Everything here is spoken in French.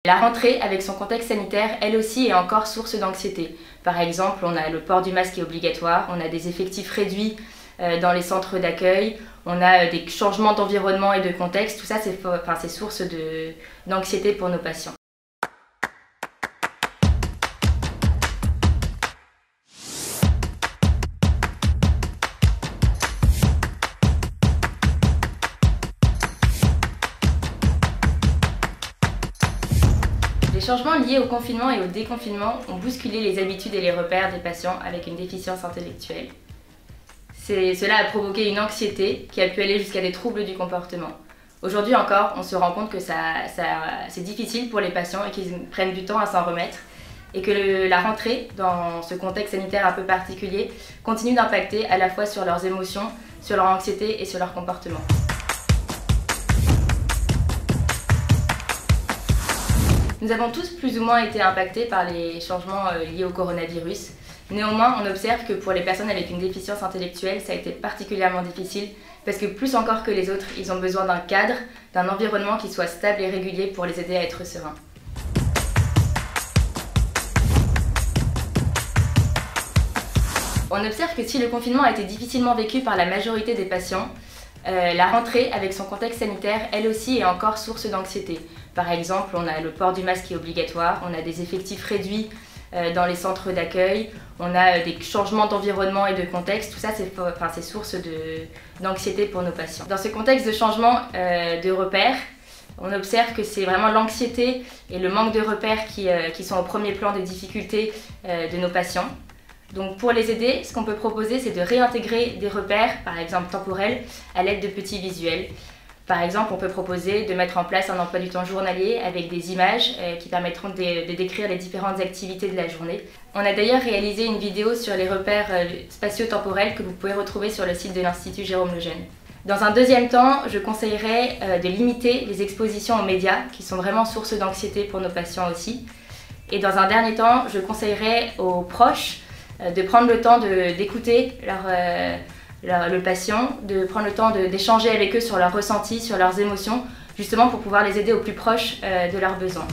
La rentrée, avec son contexte sanitaire, elle aussi est encore source d'anxiété. Par exemple, on a le port du masque qui est obligatoire, on a des effectifs réduits dans les centres d'accueil, on a des changements d'environnement et de contexte, tout ça c'est source d'anxiété pour nos patients. Les changements liés au confinement et au déconfinement ont bousculé les habitudes et les repères des patients avec une déficience intellectuelle. Cela a provoqué une anxiété qui a pu aller jusqu'à des troubles du comportement. Aujourd'hui encore, on se rend compte que c'est difficile pour les patients et qu'ils prennent du temps à s'en remettre et que la rentrée, dans ce contexte sanitaire un peu particulier, continue d'impacter à la fois sur leurs émotions, sur leur anxiété et sur leur comportement. Nous avons tous plus ou moins été impactés par les changements liés au coronavirus. Néanmoins, on observe que pour les personnes avec une déficience intellectuelle, ça a été particulièrement difficile parce que plus encore que les autres, ils ont besoin d'un cadre, d'un environnement qui soit stable et régulier pour les aider à être sereins. On observe que si le confinement a été difficilement vécu par la majorité des patients, la rentrée, avec son contexte sanitaire, elle aussi est encore source d'anxiété. Par exemple, on a le port du masque qui est obligatoire, on a des effectifs réduits dans les centres d'accueil, on a des changements d'environnement et de contexte, tout ça c'est source d'anxiété pour nos patients. Dans ce contexte de changement de repères, on observe que c'est vraiment l'anxiété et le manque de repères qui sont au premier plan des difficultés de nos patients. Donc pour les aider, ce qu'on peut proposer, c'est de réintégrer des repères, par exemple temporels, à l'aide de petits visuels. Par exemple, on peut proposer de mettre en place un emploi du temps journalier avec des images qui permettront de décrire les différentes activités de la journée. On a d'ailleurs réalisé une vidéo sur les repères spatio-temporels que vous pouvez retrouver sur le site de l'Institut Jérôme Lejeune. Dans un deuxième temps, je conseillerais de limiter les expositions aux médias, qui sont vraiment source d'anxiété pour nos patients aussi. Et dans un dernier temps, je conseillerais aux proches de prendre le temps d'écouter le patient, de prendre le temps d'échanger avec eux sur leurs ressentis, sur leurs émotions, justement pour pouvoir les aider au plus proche de leurs besoins.